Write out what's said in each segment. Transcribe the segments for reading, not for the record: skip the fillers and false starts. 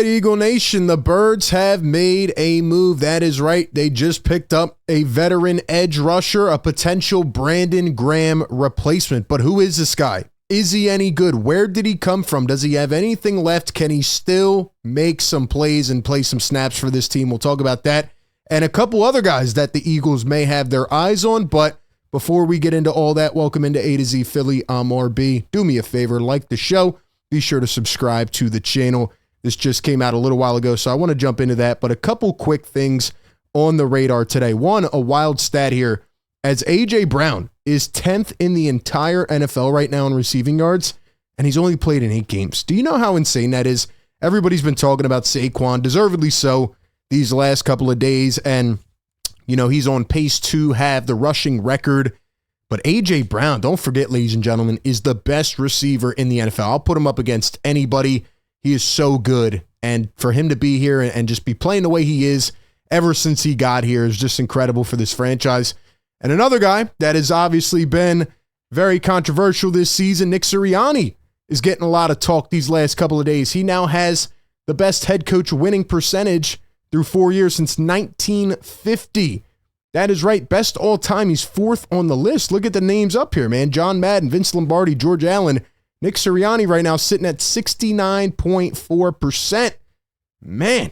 right, Eagle Nation, the Birds have made a move. That is right. They just picked up a veteran edge rusher, a potential Brandon Graham replacement. But who is this guy? Is he any good? Where did he come from? Does he have anything left? Can he still make some plays and play some snaps for this team? We'll talk about that and a couple other guys that the Eagles may have their eyes on. But before we get into all that, welcome into A to Z Philly. I'm RB. Do me a favor, like the show. Be sure to subscribe to the channel. This just came out a little while ago, so I want to jump into that. But a couple quick things on the radar today. One, a wild stat here, as A.J. Brown is 10th in the entire NFL right now in receiving yards, and he's only played in 8 games. Do you know how insane that is? Everybody's been talking about Saquon, deservedly so, these last couple of days, and, you know, he's on pace to have the rushing record. But A.J. Brown, don't forget, ladies and gentlemen, is the best receiver in the NFL. I'll put him up against anybody. He is so good, and for him to be here and just be playing the way he is ever since he got here is just incredible for this franchise. And another guy that has obviously been very controversial this season, Nick Sirianni, is getting a lot of talk these last couple of days. He now has the best head coach winning percentage through 4 years since 1950. That is right, best all time. He's 4th on the list. Look at the names up here, man. John Madden, Vince Lombardi, George Allen. Nick Sirianni right now sitting at 69.4%. Man,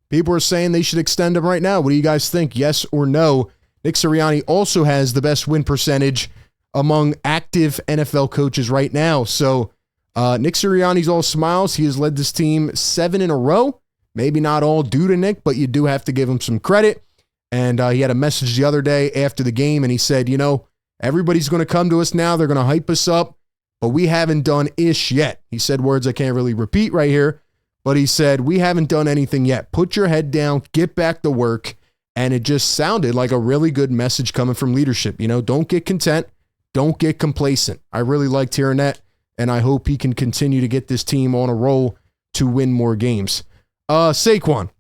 people are saying they should extend him right now. What do you guys think? Yes or no? Nick Sirianni also has the best win percentage among active NFL coaches right now. So Nick Sirianni's all smiles. He has led this team 7 in a row. Maybe not all due to Nick, but you do have to give him some credit. And he had a message the other day after the game, and he said, you know, everybody's going to come to us now. They're going to hype us up. But we haven't done ish yet. He said words I can't really repeat right here, but he said, we haven't done anything yet. Put your head down, get back to work. And it just sounded like a really good message coming from leadership. You know, don't get content. Don't get complacent. I really liked hearing that, and I hope he can continue to get this team on a roll to win more games. Saquon.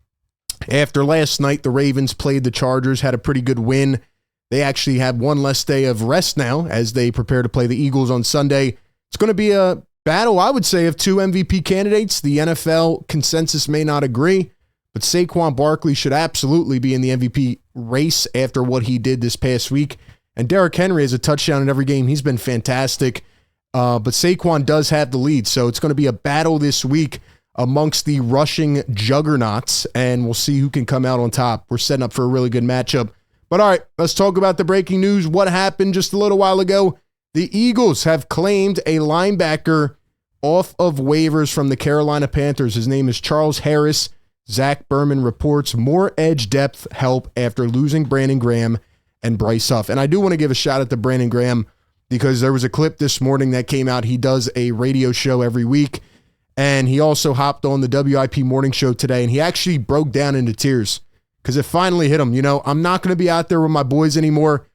After last night, the Ravens played the Chargers, had a pretty good win. They actually have one less day of rest now as they prepare to play the Eagles on Sunday. It's going to be a battle, I would say, of 2 MVP candidates. The NFL consensus may not agree, but Saquon Barkley should absolutely be in the MVP race after what he did this past week. And Derrick Henry has a touchdown in every game. He's been fantastic. But Saquon does have the lead, so it's going to be a battle this week amongst the rushing juggernauts, and we'll see who can come out on top. We're setting up for a really good matchup. But all right, let's talk about the breaking news. What happened just a little while ago? The Eagles have claimed a linebacker off of waivers from the Carolina Panthers. His name is Charles Harris. Zach Berman reports more edge depth help after losing Brandon Graham and Bryce Huff. And I do want to give a shout out to Brandon Graham because there was a clip this morning that came out. He does a radio show every week, and he also hopped on the WIP morning show today, and he actually broke down into tears because it finally hit him. You know, I'm not going to be out there with my boys anymore.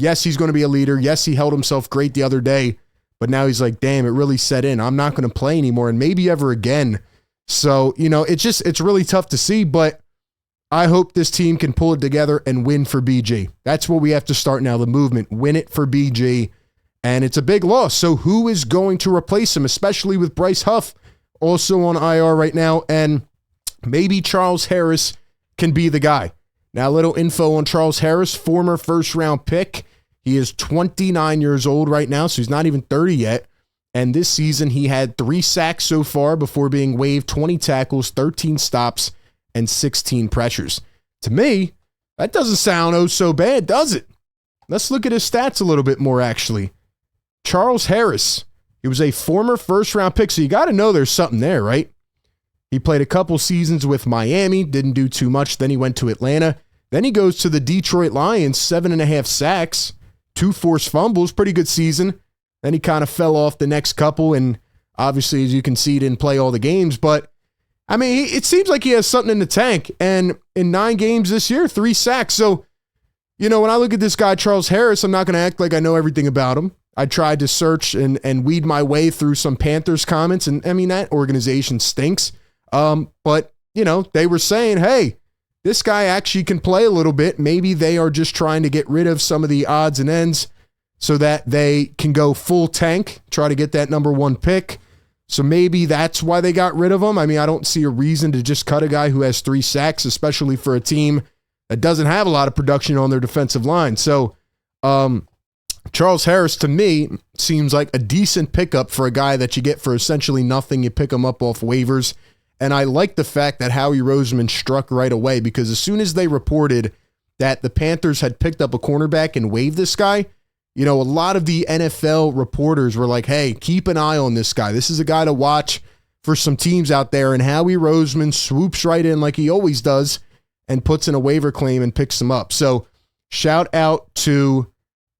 Yes, he's going to be a leader. Yes, he held himself great the other day, but now he's like, damn, it really set in. I'm not going to play anymore and maybe ever again. So, you know, it's really tough to see, but I hope this team can pull it together and win for BG. That's what we have to start now, the movement. Win it for BG, and it's a big loss. So who is going to replace him, especially with Bryce Huff also on IR right now, and maybe Charles Harris can be the guy. Now, a little info on Charles Harris, former first-round pick. He is 29 years old right now, so he's not even 30 yet. And this season, he had 3 sacks so far before being waived, 20 tackles, 13 stops, and 16 pressures. To me, that doesn't sound oh so bad, does it? Let's look at his stats a little bit more, actually. Charles Harris, he was a former first-round pick, so you got to know there's something there, right? He played a couple seasons with Miami, didn't do too much. Then he went to Atlanta. Then he goes to the Detroit Lions, 7.5 sacks, 2 forced fumbles, pretty good season. Then he kind of fell off the next couple, and obviously, as you can see, he didn't play all the games. But, I mean, it seems like he has something in the tank. And in 9 games this year, 3 sacks. So, you know, when I look at this guy, Charles Harris, I'm not going to act like I know everything about him. I tried to search and weed my way through some Panthers comments, and, I mean, that organization stinks. But, you know, they were saying, hey, this guy actually can play a little bit. Maybe they are just trying to get rid of some of the odds and ends so that they can go full tank, try to get that number 1 pick. So maybe that's why they got rid of him. I mean, I don't see a reason to just cut a guy who has 3 sacks, especially for a team that doesn't have a lot of production on their defensive line. So Charles Harris, to me, seems like a decent pickup for a guy that you get for essentially nothing. You pick him up off waivers. And I like the fact that Howie Roseman struck right away, because as soon as they reported that the Panthers had picked up a cornerback and waived this guy, you know, a lot of the NFL reporters were like, hey, keep an eye on this guy. This is a guy to watch for some teams out there. And Howie Roseman swoops right in like he always does and puts in a waiver claim and picks him up. So shout out to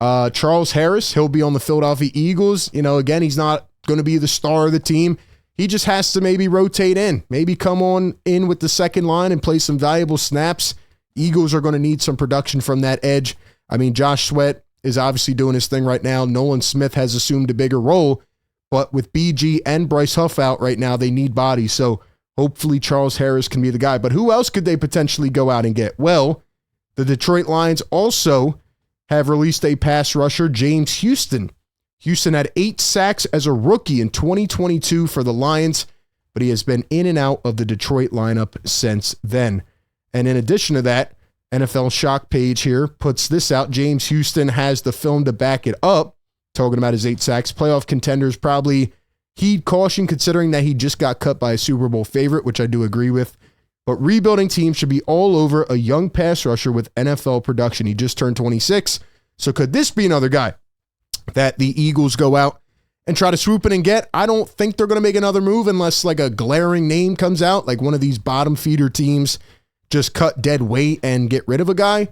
Charles Harris. He'll be on the Philadelphia Eagles. You know, again, he's not going to be the star of the team. He just has to maybe rotate in, maybe come on in with the second line and play some valuable snaps. Eagles are going to need some production from that edge. I mean, Josh Sweat is obviously doing his thing right now. Nolan Smith has assumed a bigger role, but with BG and Bryce Huff out right now, they need bodies. So hopefully Charles Harris can be the guy. But who else could they potentially go out and get? Well, the Detroit Lions also have released a pass rusher, James Houston. Houston had 8 sacks as a rookie in 2022 for the Lions, but he has been in and out of the Detroit lineup since then. And in addition to that, NFL Shock page here puts this out. James Houston has the film to back it up, talking about his 8 sacks. Playoff contenders probably heed caution considering that he just got cut by a Super Bowl favorite, which I do agree with. But rebuilding teams should be all over a young pass rusher with NFL production. He just turned 26. So could this be another guy that the Eagles go out and try to swoop in and get? I don't think they're going to make another move unless like a glaring name comes out, like one of these bottom feeder teams just cut dead weight and get rid of a guy.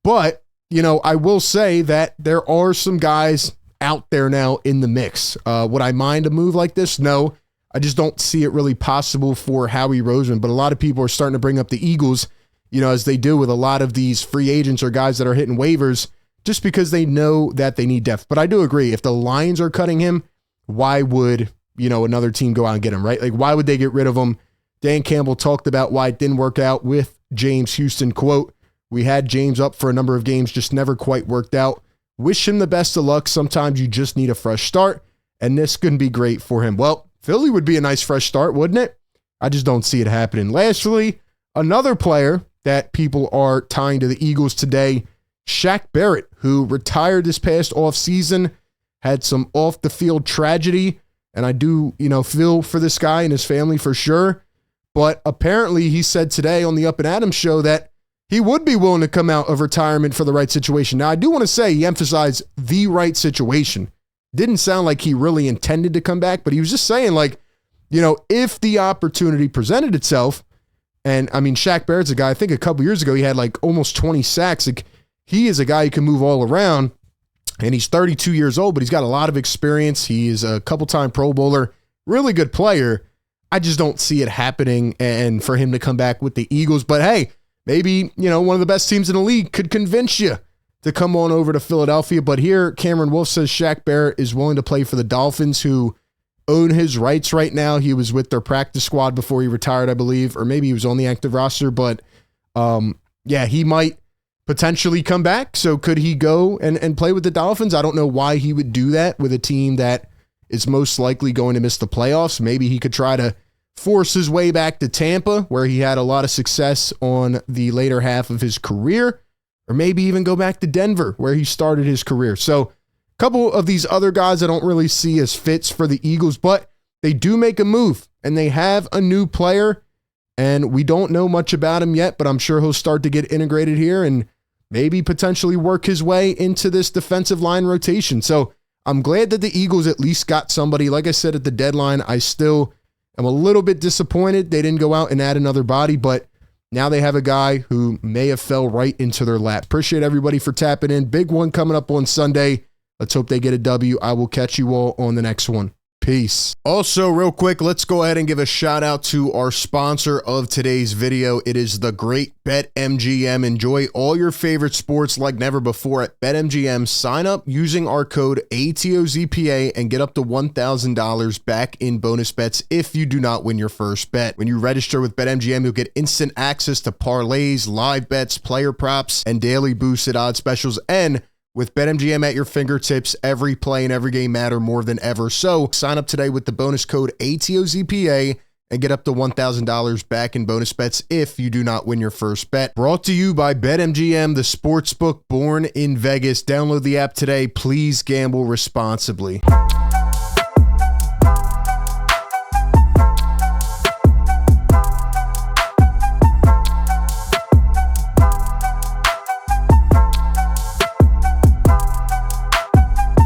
But, you know, I will say that there are some guys out there now in the mix. Would I mind a move like this? No, I just don't see it really possible for Howie Roseman. But a lot of people are starting to bring up the Eagles, you know, as they do with a lot of these free agents or guys that are hitting waivers, just because they know that they need depth. But I do agree, if the Lions are cutting him, why would, you know, another team go out and get him, right? Like, why would they get rid of him? Dan Campbell talked about why it didn't work out with James Houston. Quote, "We had James up for a number of games, just never quite worked out. Wish him the best of luck. Sometimes you just need a fresh start, and this couldn't be great for him." Well, Philly would be a nice fresh start, wouldn't it? I just don't see it happening. Lastly, another player that people are tying to the Eagles today, Shaq Barrett, who retired this past offseason, had some off-the-field tragedy, and I do, you know, feel for this guy and his family for sure. But apparently he said today on the Up and Adams show that he would be willing to come out of retirement for the right situation. Now, I do want to say he emphasized the right situation. Didn't sound like he really intended to come back, but he was just saying, like, you know, if the opportunity presented itself, and I mean, Shaq Barrett's a guy, I think a couple years ago, he had like almost 20 sacks. Like, he is a guy who can move all around, and he's 32 years old, but he's got a lot of experience. He is a couple-time Pro Bowler, really good player. I just don't see it happening and for him to come back with the Eagles. But hey, maybe, you know, one of the best teams in the league could convince you to come on over to Philadelphia. But here, Cameron Wolf says Shaq Barrett is willing to play for the Dolphins, who own his rights right now. He was with their practice squad before he retired, I believe, or maybe he was on the active roster. But yeah, he might potentially come back. So could he go and play with the Dolphins? I don't know why he would do that with a team that is most likely going to miss the playoffs. Maybe he could try to force his way back to Tampa, where he had a lot of success on the later half of his career, or maybe even go back to Denver, where he started his career. So a couple of these other guys I don't really see as fits for the Eagles, but they do make a move, and they have a new player, and we don't know much about him yet, but I'm sure he'll start to get integrated here and maybe potentially work his way into this defensive line rotation. So I'm glad that the Eagles at least got somebody. Like I said at the deadline, I still am a little bit disappointed they didn't go out and add another body, but now they have a guy who may have fell right into their lap. Appreciate everybody for tapping in. Big one coming up on Sunday. Let's hope they get a W. I will catch you all on the next one. Peace. Also, real quick, let's go ahead and give a shout out to our sponsor of today's video. It is the great BetMGM. Enjoy all your favorite sports like never before at BetMGM. Sign up using our code ATOZPA and get up to $1,000 back in bonus bets if you do not win your first bet. When you register with BetMGM, you'll get instant access to parlays, live bets, player props, and daily boosted odds specials. And With BetMGM at your fingertips, every play and every game matter more than ever. So sign up today with the bonus code ATOZPA and get up to $1,000 back in bonus bets if you do not win your first bet. Brought to you by BetMGM, the sportsbook born in Vegas. Download the app today. Please gamble responsibly.